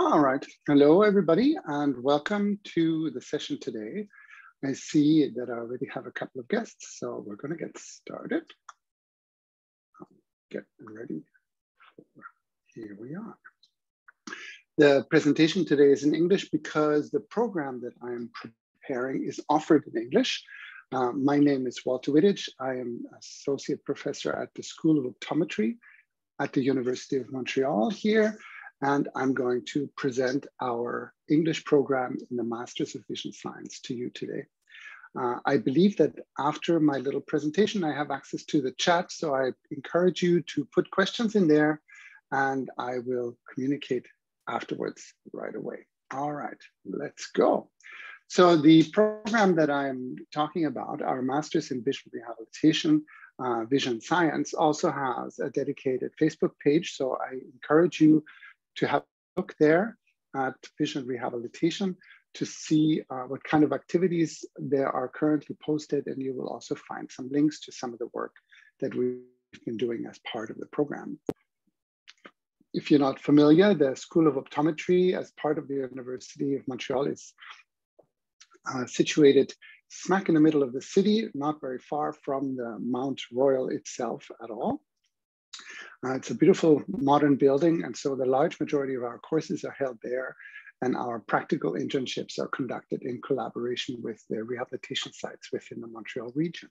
All right. Hello, everybody, and welcome to the session today. I see that I already have a couple of guests, so we're going to get started. Get ready. Here we are. The presentation today is in English because the program that I am preparing is offered in English. My name is Walter Wittich. I am associate professor at the School of Optometry at the Université of Montréal here. And I'm going to present our English program in the Masters of Vision Science to you today. I believe that after my little presentation, I have access to the chat. So I encourage you to put questions in there and I will communicate afterwards right away. All right, let's go. So the program that I'm talking about, our Masters in Vision Rehabilitation, Vision Science, also has a dedicated Facebook page. So I encourage you to have a look there at Vision Rehabilitation to see what kind of activities there are currently posted. And you will also find some links to some of the work that we've been doing as part of the program. If you're not familiar, the School of Optometry as part of the University of Montreal is situated smack in the middle of the city, not very far from the Mount Royal itself at all. It's a beautiful modern building, and so the large majority of our courses are held there, and our practical internships are conducted in collaboration with the rehabilitation sites within the Montreal region.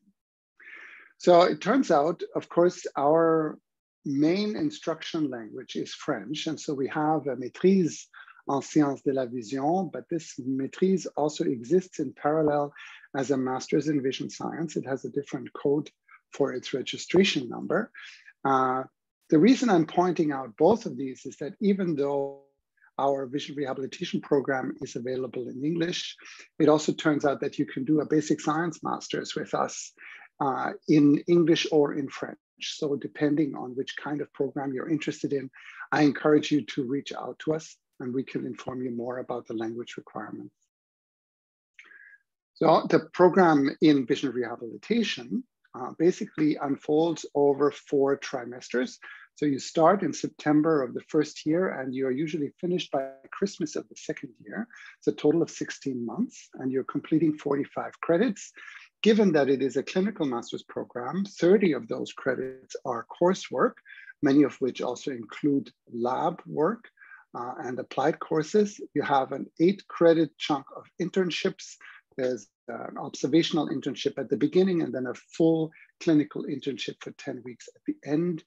So it turns out, of course, our main instruction language is French, and so we have a maîtrise en sciences de la vision, but this maîtrise also exists in parallel as a master's in vision science. It has a different code for its registration number. The reason I'm pointing out both of these is that even though our vision rehabilitation program is available in English, it also turns out that you can do a basic science master's with us in English or in French. So depending on which kind of program you're interested in, I encourage you to reach out to us and we can inform you more about the language requirements. So the program in vision rehabilitation basically unfolds over 4 trimesters. So you start in September of the first year and you're usually finished by Christmas of the second year. It's a total of 16 months and you're completing 45 credits. Given that it is a clinical master's program, 30 of those credits are coursework, many of which also include lab work and applied courses. You have an 8-credit chunk of internships. There's an observational internship at the beginning and then a full clinical internship for 10 weeks at the end.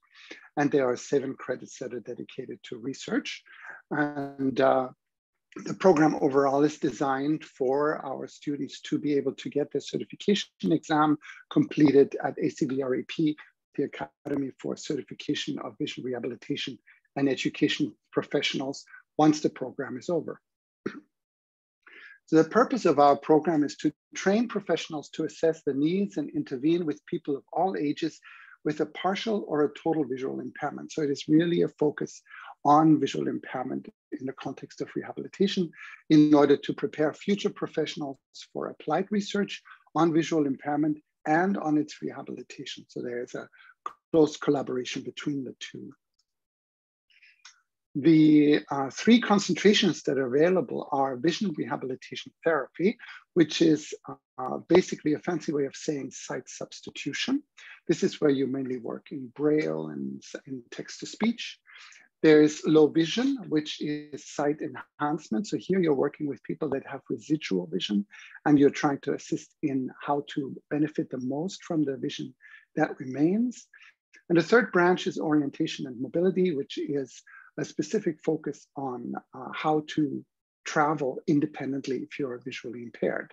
And there are 7 credits that are dedicated to research. And the program overall is designed for our students to be able to get the certification exam completed at ACVREP, the Academy for Certification of Vision Rehabilitation and Education Professionals, once the program is over. So the purpose of our program is to train professionals to assess the needs and intervene with people of all ages with a partial or a total visual impairment. So it is really a focus on visual impairment in the context of rehabilitation in order to prepare future professionals for applied research on visual impairment and on its rehabilitation. So there is a close collaboration between the two. The 3 concentrations that are available are vision rehabilitation therapy, which is basically a fancy way of saying sight substitution. This is where you mainly work in Braille and in text-to-speech. There's low vision, which is sight enhancement. So here you're working with people that have residual vision, and you're trying to assist in how to benefit the most from the vision that remains. And the third branch is orientation and mobility, which is a specific focus on how to travel independently if you're visually impaired.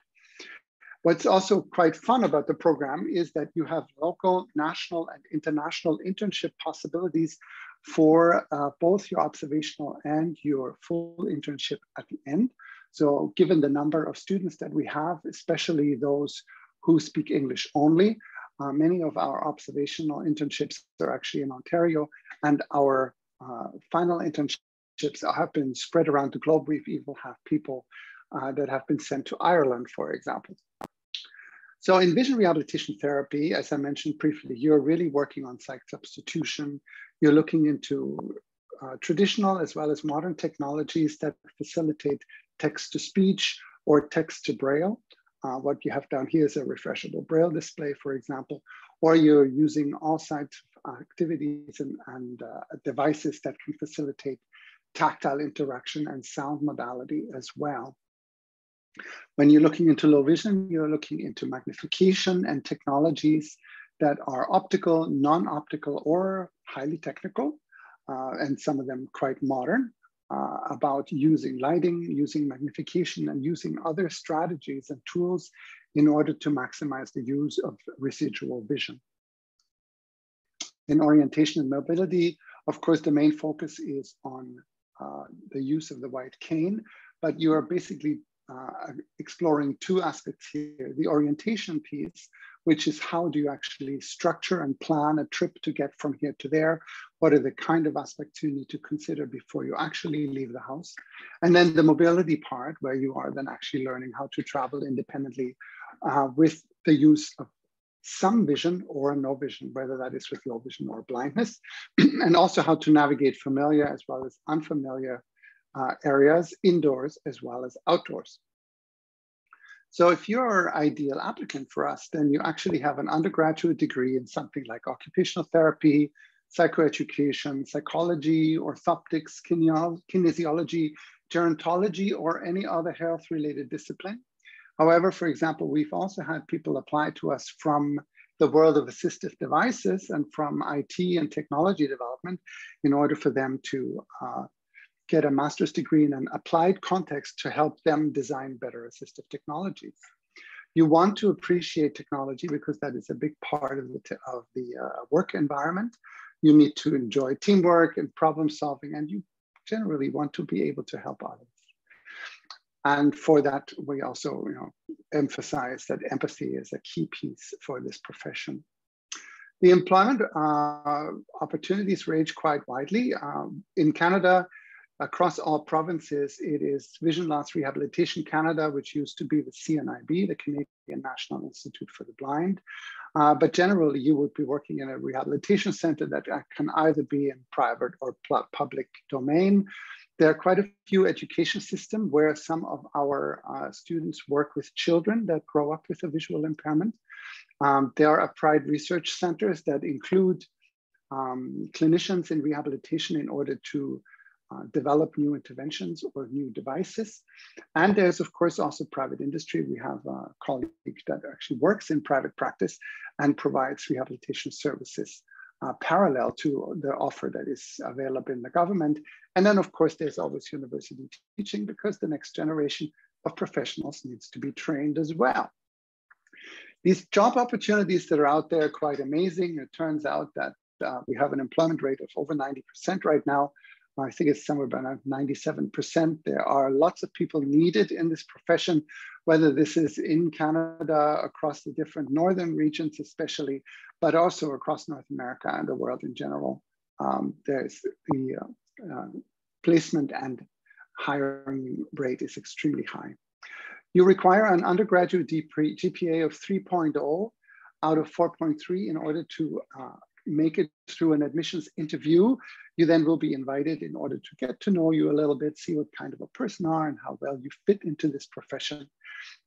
What's also quite fun about the program is that you have local, national, and international internship possibilities for both your observational and your full internship at the end. So given the number of students that we have, especially those who speak English only, many of our observational internships are actually in Ontario, and our final internships have been spread around the globe. We've even have people that have been sent to Ireland, for example. So in vision rehabilitation therapy, as I mentioned briefly, you're really working on sight substitution. You're looking into traditional as well as modern technologies that facilitate text-to-speech or text-to-braille. What you have down here is a refreshable braille display, for example, or you're using all sorts of activities and devices that can facilitate tactile interaction and sound modality as well. When you're looking into low vision, you're looking into magnification and technologies that are optical, non-optical, or highly technical, and some of them quite modern, about using lighting, using magnification, and using other strategies and tools in order to maximize the use of residual vision. In orientation and mobility, of course, the main focus is on the use of the white cane, but you are basically exploring two aspects here. The orientation piece, which is how do you actually structure and plan a trip to get from here to there? What are the kind of aspects you need to consider before you actually leave the house? And then the mobility part, where you are then actually learning how to travel independently with the use of some vision or no vision, whether that is with low vision or blindness, and also how to navigate familiar as well as unfamiliar areas, indoors as well as outdoors. So if you're an ideal applicant for us, then you actually have an undergraduate degree in something like occupational therapy, psychoeducation, psychology, orthoptics, kinesiology, gerontology, or any other health-related discipline. However, for example, we've also had people apply to us from the world of assistive devices and from IT and technology development in order for them to get a master's degree in an applied context to help them design better assistive technologies. You want to appreciate technology because that is a big part of the work environment. You need to enjoy teamwork and problem solving, and you generally want to be able to help others. And for that, we also emphasize that empathy is a key piece for this profession. The employment opportunities range quite widely. In Canada, across all provinces, it is Vision Loss Rehabilitation Canada, which used to be the CNIB, the Canadian National Institute for the Blind. But generally, you would be working in a rehabilitation center that can either be in private or public domain. There are quite a few education systems where some of our students work with children that grow up with a visual impairment. There are applied research centers that include clinicians in rehabilitation in order to develop new interventions or new devices. And there's, of course, also private industry. We have a colleague that actually works in private practice and provides rehabilitation services parallel to the offer that is available in the government. And then, of course, there's always university teaching because the next generation of professionals needs to be trained as well. These job opportunities that are out there are quite amazing. It turns out that we have an employment rate of over 90% right now. I think it's somewhere around 97%. There are lots of people needed in this profession, whether this is in Canada, across the different northern regions especially, but also across North America and the world in general. There's the placement and hiring rate is extremely high. You require an undergraduate GPA of 3.0 out of 4.3 in order to make it through an admissions interview. You then will be invited in order to get to know you a little bit, see what kind of a person you are and how well you fit into this profession.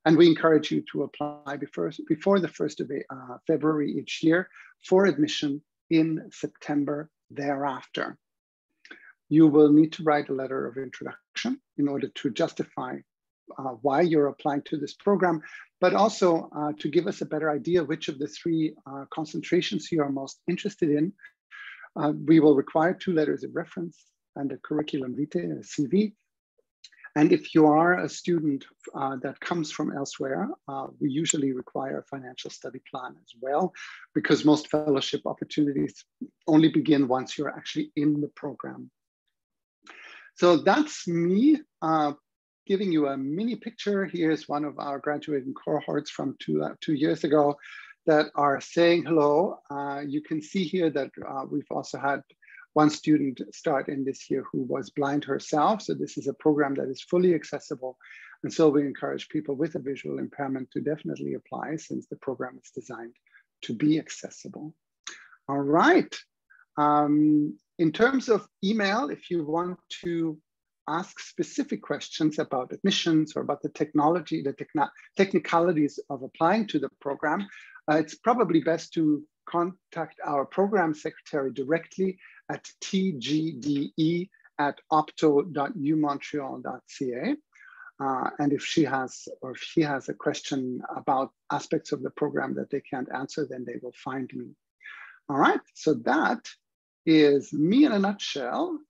And we encourage you to apply before the 1st of February each year for admission in September thereafter. You will need to write a letter of introduction in order to justify why you're applying to this program, but also to give us a better idea which of the three concentrations you are most interested in. We will require 2 letters of reference and a curriculum vitae, a CV. And if you are a student that comes from elsewhere, we usually require a financial study plan as well, because most fellowship opportunities only begin once you're actually in the program. So that's me giving you a mini picture. Here's one of our graduating cohorts from two years ago that are saying hello. You can see here that we've also had one student start in this year who was blind herself. So this is a program that is fully accessible. And so we encourage people with a visual impairment to definitely apply, since the program is designed to be accessible. All right. In terms of email, if you want to ask specific questions about admissions or about the technology, the technicalities of applying to the program, it's probably best to contact our program secretary directly at tgde@opto.umontreal.ca. And if she has or if he has a question about aspects of the program that they can't answer, then they will find me. All right, so that is me in a nutshell.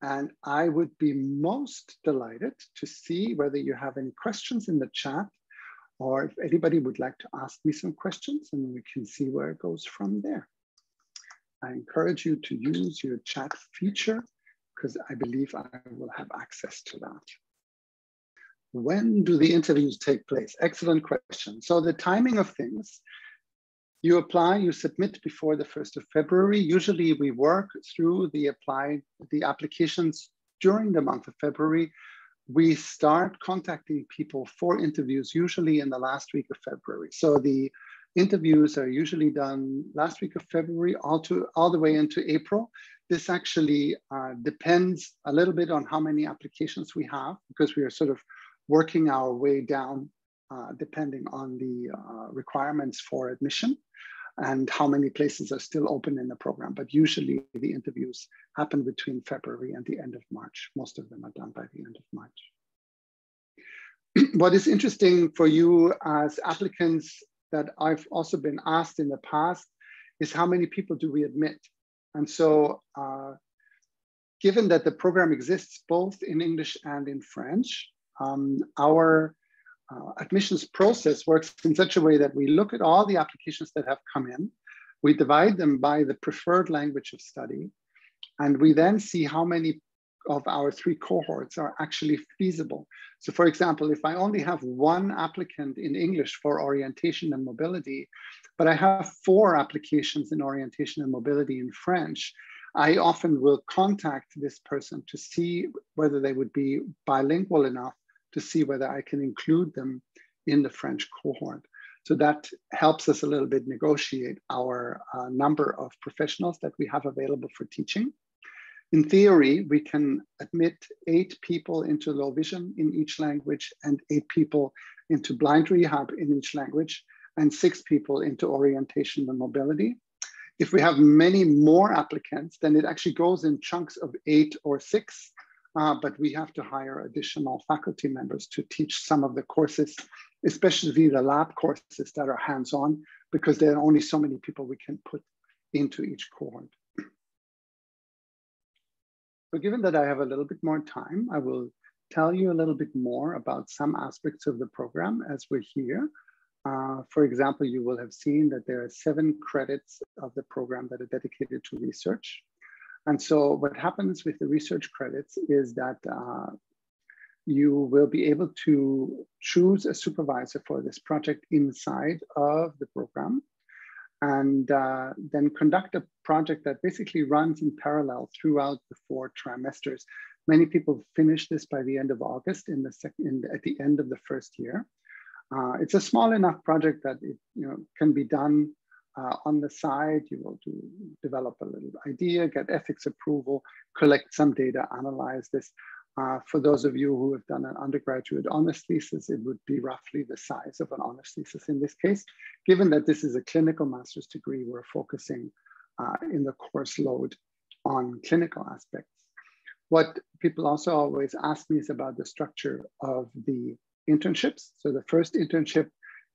And I would be most delighted to see whether you have any questions in the chat, or if anybody would like to ask me some questions, and we can see where it goes from there. I encourage you to use your chat feature because I believe I will have access to that. When do the interviews take place? Excellent question. So the timing of things, you apply, you submit before the 1st of February. Usually we work through the applications during the month of February. We start contacting people for interviews usually in the last week of February. So the interviews are usually done last week of February all the way into April. This actually depends a little bit on how many applications we have, because we are sort of working our way down depending on the requirements for admission and how many places are still open in the program. But usually the interviews happen between February and the end of March. Most of them are done by the end of March. What is interesting for you as applicants that I've also been asked in the past is how many people do we admit? And so given that the program exists both in English and in French, our admissions process works in such a way that we look at all the applications that have come in, we divide them by the preferred language of study, and we then see how many of our 3 cohorts are actually feasible. So for example, if I only have 1 applicant in English for orientation and mobility, but I have 4 applications in orientation and mobility in French, I often will contact this person to see whether they would be bilingual enough to see whether I can include them in the French cohort. So that helps us a little bit negotiate our number of professionals that we have available for teaching. In theory, we can admit 8 people into low vision in each language and 8 people into blind rehab in each language and 6 people into orientation and mobility. If we have many more applicants, then it actually goes in chunks of 8 or 6. But we have to hire additional faculty members to teach some of the courses, especially the lab courses that are hands-on, because there are only so many people we can put into each cohort. So given that I have a little bit more time, I will tell you a little bit more about some aspects of the program as we're here. For example, you will have seen that there are 7 credits of the program that are dedicated to research. And so what happens with the research credits is that you will be able to choose a supervisor for this project inside of the program, and then conduct a project that basically runs in parallel throughout the 4 trimesters. Many people finish this by the end of August at the end of the first year. It's a small enough project that it can be done on the side. You will develop a little idea, get ethics approval, collect some data, analyze this. For those of you who have done an undergraduate honors thesis, it would be roughly the size of an honors thesis in this case. Given that this is a clinical master's degree, we're focusing in the course load on clinical aspects. What people also always ask me is about the structure of the internships. So the first internship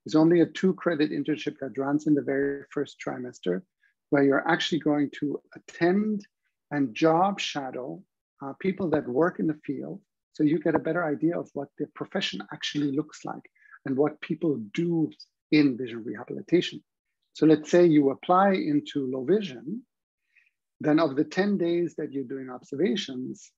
is only a 2-credit internship that runs in the very first trimester, where you're actually going to attend and job shadow people that work in the field. So you get a better idea of what the profession actually looks like and what people do in vision rehabilitation. So let's say you apply into low vision, then of the 10 days that you're doing observations,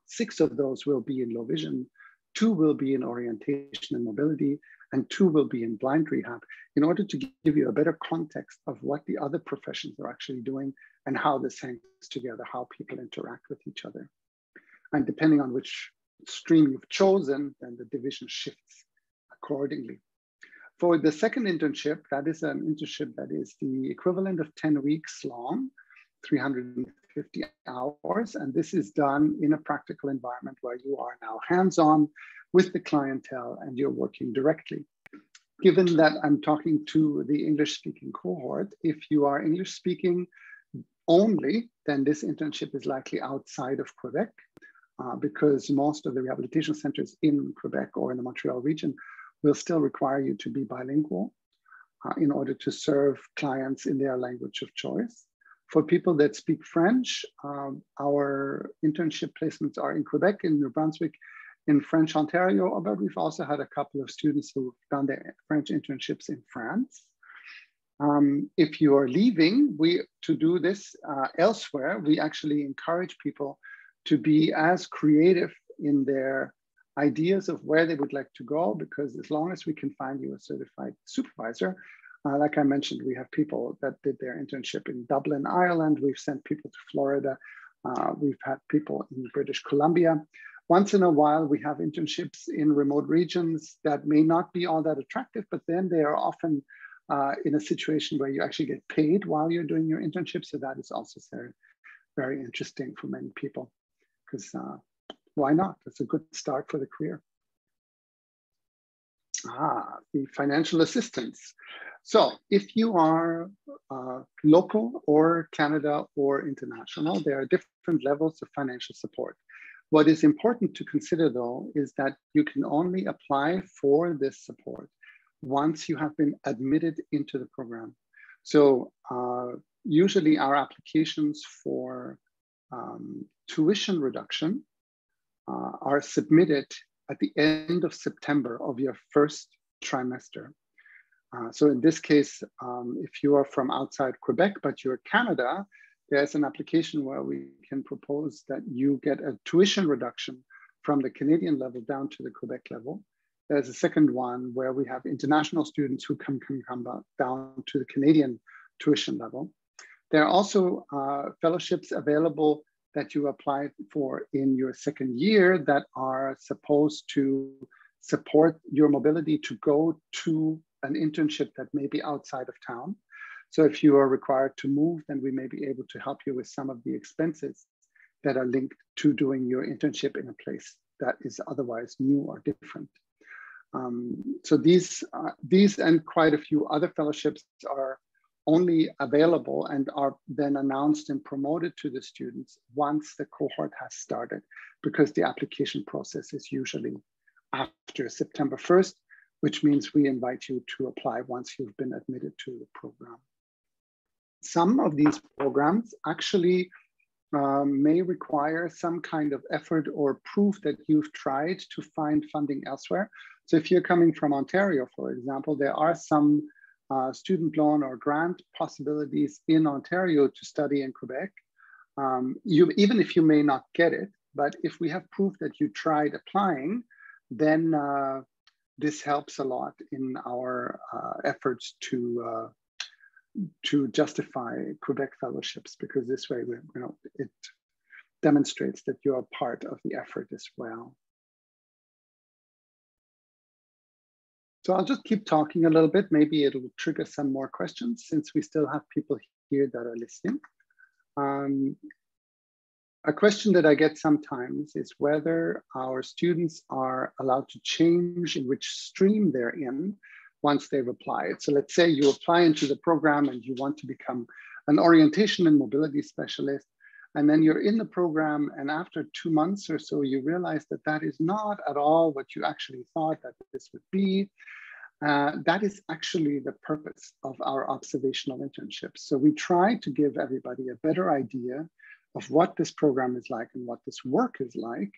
6 of those will be in low vision, 2 will be in orientation and mobility, and 2 will be in blind rehab, in order to give you a better context of what the other professions are actually doing and how this hangs together, how people interact with each other. And depending on which stream you've chosen, then the division shifts accordingly. For the second internship, that is an internship that is the equivalent of 10 weeks long, 350 50 hours. And this is done in a practical environment where you are now hands-on with the clientele and you're working directly. Given that I'm talking to the English-speaking cohort, if you are English-speaking only, then this internship is likely outside of Quebec, because most of the rehabilitation centers in Quebec or in the Montreal region will still require you to be bilingual in order to serve clients in their language of choice. For people that speak French, our internship placements are in Quebec, in New Brunswick, in French Ontario, but we've also had a couple of students who've done their French internships in France. If you are leaving to do this elsewhere, we actually encourage people to be as creative in their ideas of where they would like to go, because as long as we can find you a certified supervisor, like I mentioned, we have people that did their internship in Dublin, Ireland. We've sent people to Florida. We've had people in British Columbia. Once in a while, we have internships in remote regions that may not be all that attractive, but then they are often in a situation where you actually get paid while you're doing your internship. So that is also very, very interesting for many people, because why not? It's a good start for the career. The financial assistance. So if you are local or Canada or international, there are different levels of financial support. What is important to consider, though, is that you can only apply for this support once you have been admitted into the program. So usually our applications for tuition reduction are submitted at the end of September of your first trimester. So in this case, if you are from outside Quebec, but you're Canada, there's an application where we can propose that you get a tuition reduction from the Canadian level down to the Quebec level. There's a second one where we have international students who can come down to the Canadian tuition level. There are also fellowships available that you apply for in your second year that are supposed to support your mobility to go to an internship that may be outside of town. So if you are required to move, then we may be able to help you with some of the expenses that are linked to doing your internship in a place that is otherwise new or different. So these and quite a few other fellowships are only available and are then announced and promoted to the students once the cohort has started, because the application process is usually after September 1st, which means we invite you to apply once you've been admitted to the program. Some of these programs actually may require some kind of effort or proof that you've tried to find funding elsewhere. So if you're coming from Ontario, for example, there are some student loan or grant possibilities in Ontario to study in Quebec. Even if you may not get it, but if we have proof that you tried applying, then this helps a lot in our efforts to justify Quebec fellowships, because this way it demonstrates that you're a part of the effort as well. So I'll just keep talking a little bit. Maybe it'll trigger some more questions since we still have people here that are listening. A question that I get sometimes is whether our students are allowed to change in which stream they're in once they've applied. So let's say you apply into the program and you want to become an orientation and mobility specialist, and then you're in the program, and after 2 months or so, you realize that that is not at all what you actually thought that this would be. That is actually the purpose of our observational internships. So we try to give everybody a better idea of what this program is like and what this work is like.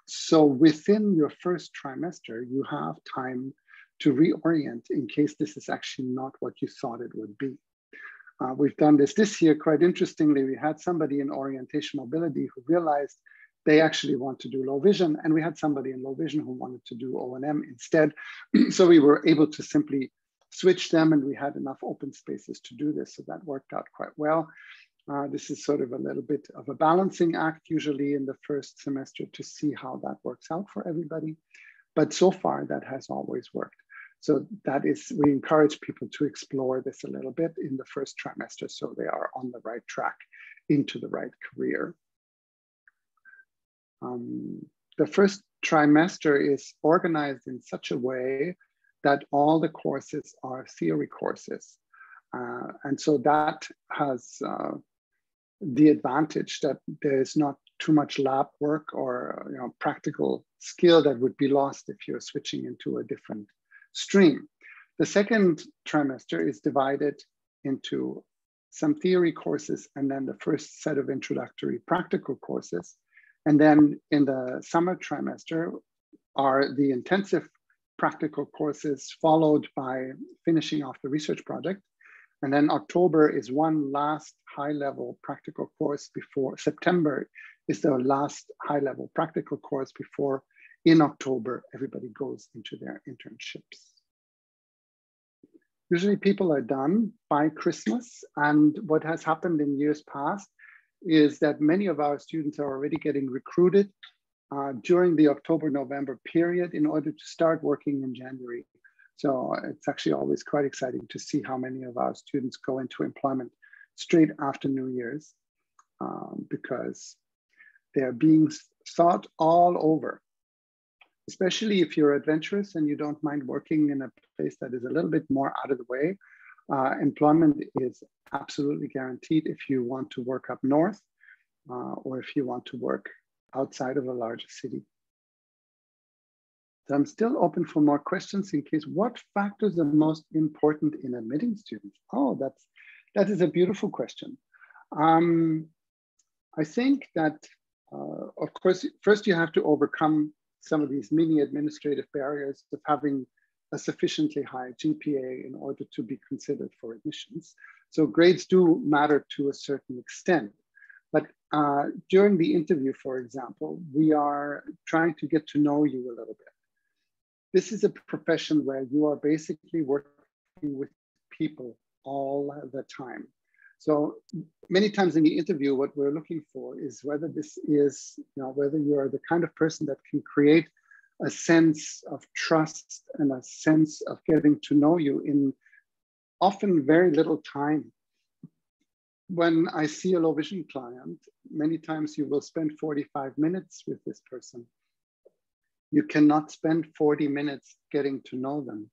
So within your first trimester, you have time to reorient in case this is actually not what you thought it would be. We've done this year, quite interestingly. We had somebody in orientation mobility who realized they actually want to do low vision, and we had somebody in low vision who wanted to do O&M instead. So we were able to simply switch them, and we had enough open spaces to do this. So that worked out quite well. This is sort of a little bit of a balancing act usually in the first semester to see how that works out for everybody. But so far that has always worked. So that is, we encourage people to explore this a little bit in the first trimester so they are on the right track into the right career. The first trimester is organized in such a way that all the courses are theory courses. And so that has the advantage that there is not too much lab work or practical skill that would be lost if you're switching into a different stream. The second trimester is divided into some theory courses and then the first set of introductory practical courses. And then in the summer trimester are the intensive practical courses followed by finishing off the research project. And then October is one last high-level practical course before September is the last high-level practical course before in October, everybody goes into their internships. Usually people are done by Christmas. And what has happened in years past is that many of our students are already getting recruited during the October-November period in order to start working in January. So it's actually always quite exciting to see how many of our students go into employment straight after New Year's because they're being sought all over, especially if you're adventurous and you don't mind working in a place that is a little bit more out of the way. Employment is absolutely guaranteed if you want to work up north or if you want to work outside of a larger city. So I'm still open for more questions in case. What factors are most important in admitting students? Oh, that is a beautiful question. I think that, of course, first you have to overcome some of these mini administrative barriers of having a sufficiently high GPA in order to be considered for admissions. So grades do matter to a certain extent. But during the interview, for example, we are trying to get to know you a little bit. This is a profession where you are basically working with people all the time. So many times in the interview, what we're looking for is whether this is, whether you're the kind of person that can create a sense of trust and a sense of getting to know you in often very little time. When I see a low vision client, many times you will spend 45 minutes with this person. You cannot spend 40 minutes getting to know them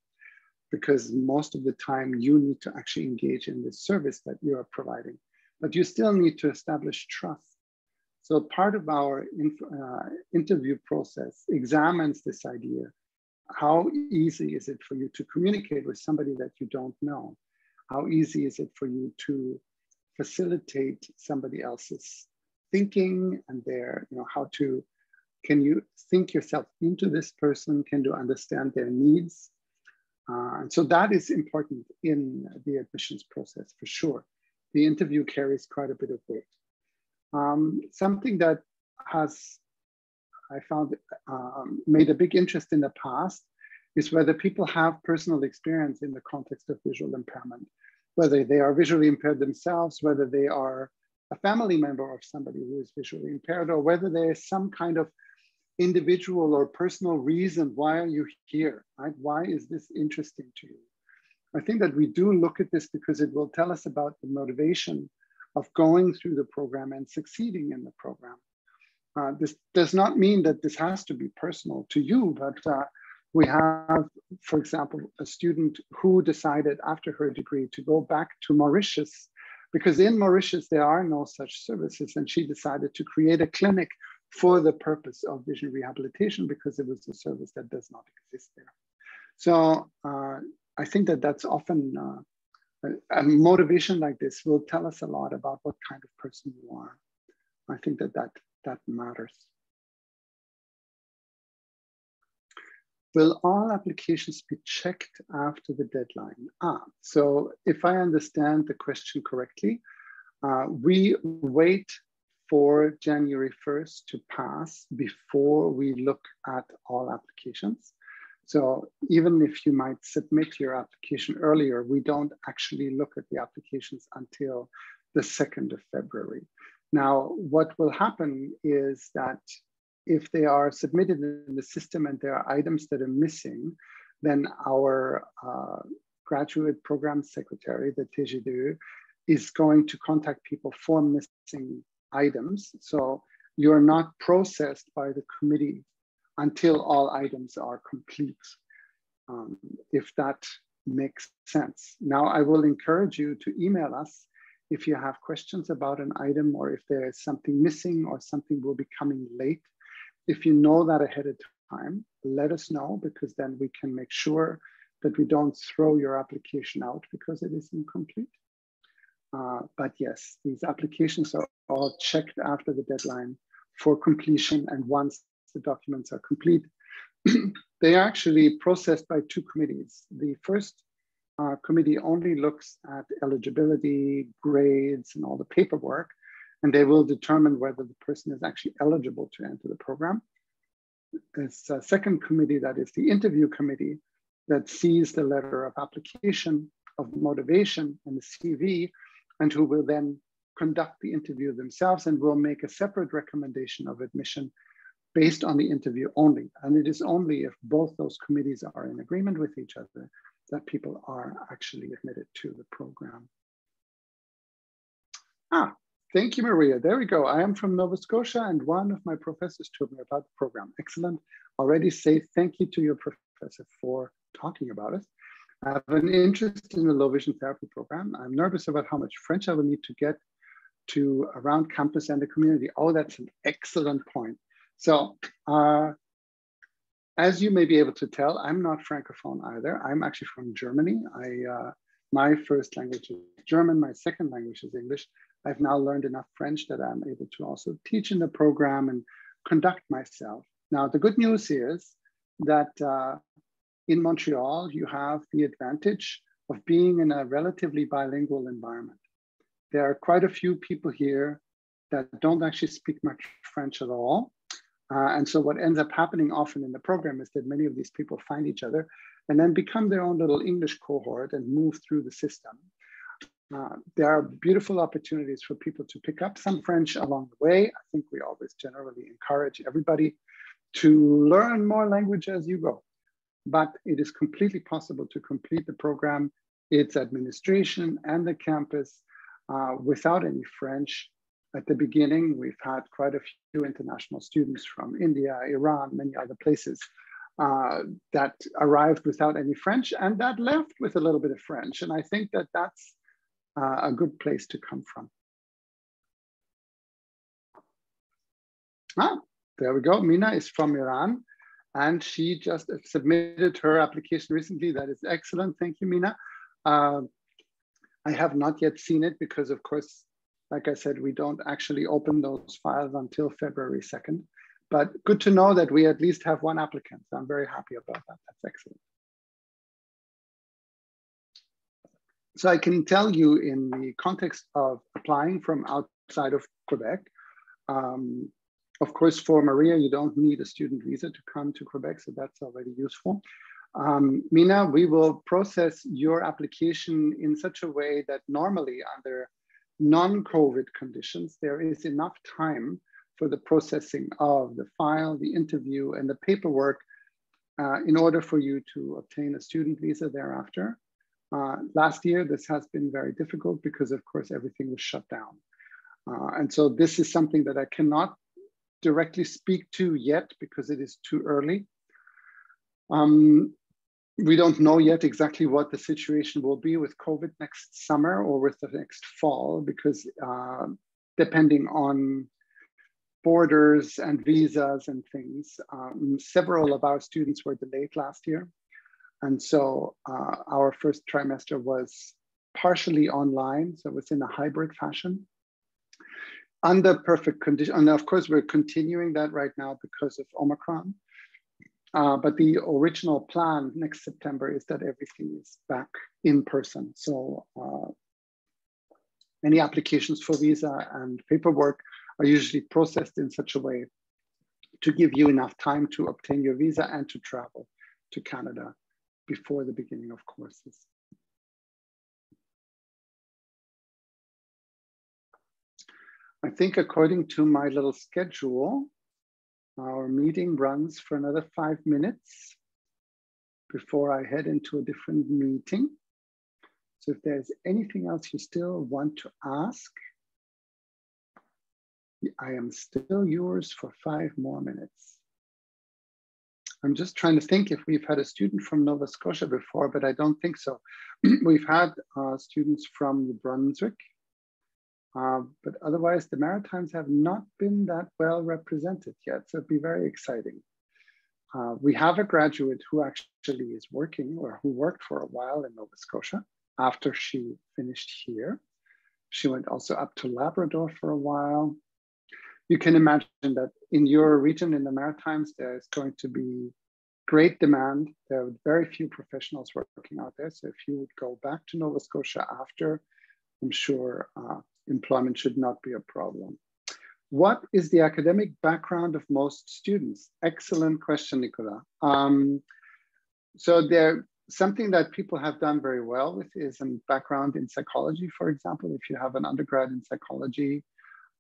because most of the time you need to actually engage in this service that you are providing, but you still need to establish trust. So part of our interview process examines this idea. How easy is it for you to communicate with somebody that you don't know? How easy is it for you to facilitate somebody else's thinking and their, can you think yourself into this person? Can you understand their needs? And so that is important in the admissions process for sure. The interview carries quite a bit of weight. Something that I found made a big interest in the past is whether people have personal experience in the context of visual impairment, whether they are visually impaired themselves, whether they are a family member of somebody who is visually impaired, or whether there is some kind of individual or personal reason why are you here, right? Why is this interesting to you? I think that we do look at this because it will tell us about the motivation of going through the program and succeeding in the program. This does not mean that this has to be personal to you, but we have, for example, a student who decided after her degree to go back to Mauritius because in Mauritius there are no such services, and she decided to create a clinic for the purpose of vision rehabilitation because it was a service that does not exist there. So I think that that's often a motivation like this will tell us a lot about what kind of person you are. I think that matters. Will all applications be checked after the deadline? So if I understand the question correctly, we wait for January 1st to pass before we look at all applications. So even if you might submit your application earlier, we don't actually look at the applications until the 2nd of February. Now, what will happen is that if they are submitted in the system and there are items that are missing, then our graduate program secretary, the TGDE, is going to contact people for missing items. So you're not processed by the committee until all items are complete, if that makes sense. Now, I will encourage you to email us if you have questions about an item or if there is something missing or something will be coming late. If you know that ahead of time, let us know, because then we can make sure that we don't throw your application out because it is incomplete. But yes, these applications are all checked after the deadline for completion. And once the documents are complete, they are actually processed by two committees. The first committee only looks at eligibility, grades, and all the paperwork, and they will determine whether the person is actually eligible to enter the program. There's a second committee, that is the interview committee, that sees the letter of application, of motivation, and the CV, and who will then conduct the interview themselves and will make a separate recommendation of admission based on the interview only. And it is only if both those committees are in agreement with each other that people are actually admitted to the program. Thank you, Maria. There we go. I am from Nova Scotia, and one of my professors told me about the program. Excellent. Already say thank you to your professor for talking about it. I have an interest in the low vision therapy program. I'm nervous about how much French I will need to get to around campus and the community. Oh, that's an excellent point. So as you may be able to tell, I'm not Francophone either. I'm actually from Germany. My first language is German. My second language is English. I've now learned enough French that I'm able to also teach in the program and conduct myself. Now, the good news is that in Montreal, you have the advantage of being in a relatively bilingual environment. There are quite a few people here that don't actually speak much French at all. And so what ends up happening often in the program is that many of these people find each other and then become their own little English cohort and move through the system. There are beautiful opportunities for people to pick up some French along the way. I think we always generally encourage everybody to learn more language as you go. But it is completely possible to complete the program, its administration and the campus without any French. At the beginning, we've had quite a few international students from India, Iran, many other places that arrived without any French and that left with a little bit of French. And I think that that's a good place to come from. There we go. Mina is from Iran and she just submitted her application recently. That is excellent. Thank you, Mina. I have not yet seen it because, of course, like I said, we don't actually open those files until February 2nd. But good to know that we at least have one applicant. So I'm very happy about that. That's excellent. So I can tell you in the context of applying from outside of Quebec, of course, for Maria, you don't need a student visa to come to Quebec, so that's already useful. Mina, we will process your application in such a way that normally under non-COVID conditions, there is enough time for the processing of the file, the interview, and the paperwork in order for you to obtain a student visa thereafter. Last year, this has been very difficult because, of course, everything was shut down. And so this is something that I cannot directly speak to yet because it is too early. We don't know yet exactly what the situation will be with COVID next summer or with the next fall, because depending on borders and visas and things, several of our students were delayed last year. And so our first trimester was partially online, so it's in a hybrid fashion. Under perfect condition, and of course we're continuing that right now because of Omicron. But the original plan next September is that everything is back in person. So any applications for visa and paperwork are usually processed in such a way to give you enough time to obtain your visa and to travel to Canada before the beginning of courses. I think according to my little schedule, our meeting runs for another 5 minutes before I head into a different meeting. So if there's anything else you still want to ask, I am still yours for 5 more minutes. I'm just trying to think if we've had a student from Nova Scotia before, but I don't think so. We've had students from New Brunswick, but otherwise the Maritimes have not been that well represented yet. So it'd be very exciting. We have a graduate who actually is working, or who worked for a while in Nova Scotia after she finished here. She went also up to Labrador for a while. You can imagine that in your region, in the Maritimes, there's going to be great demand. There are very few professionals working out there. So if you would go back to Nova Scotia after, I'm sure employment should not be a problem. What is the academic background of most students? Excellent question, Nicola. So something that people have done very well with is a background in psychology, for example. If you have an undergrad in psychology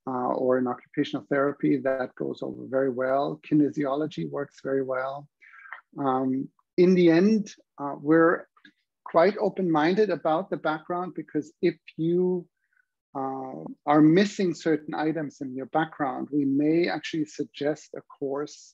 or in occupational therapy, that goes over very well. Kinesiology works very well. In the end, we're quite open-minded about the background, because if you are missing certain items in your background, we may actually suggest a course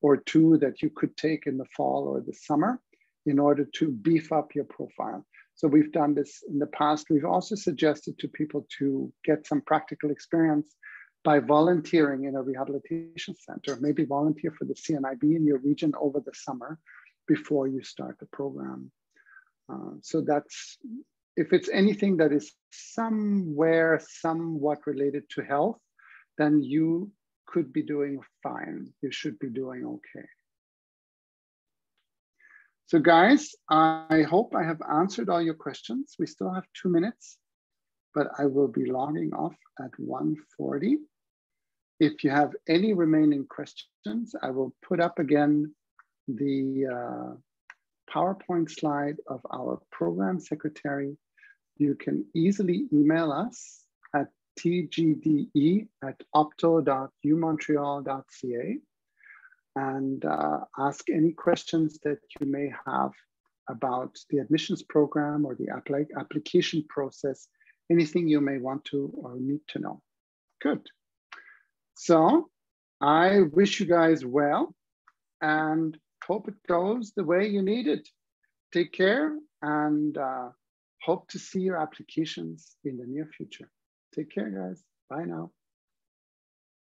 or two that you could take in the fall or the summer in order to beef up your profile. So we've done this in the past. We've also suggested to people to get some practical experience by volunteering in a rehabilitation center, maybe volunteer for the CNIB in your region over the summer before you start the program. So that's, if it's anything that is somewhere somewhat related to health, then you could be doing fine. You should be doing okay. So guys, I hope I have answered all your questions. We still have 2 minutes, but I will be logging off at 1:40. If you have any remaining questions, I will put up again the PowerPoint slide of our program secretary. You can easily email us at tgde@opto.umontreal.ca and ask any questions that you may have about the admissions program or the application process, anything you may want to or need to know. Good. So I wish you guys well and hope it goes the way you need it. Take care and hope to see your applications in the near future. Take care, guys. Bye now.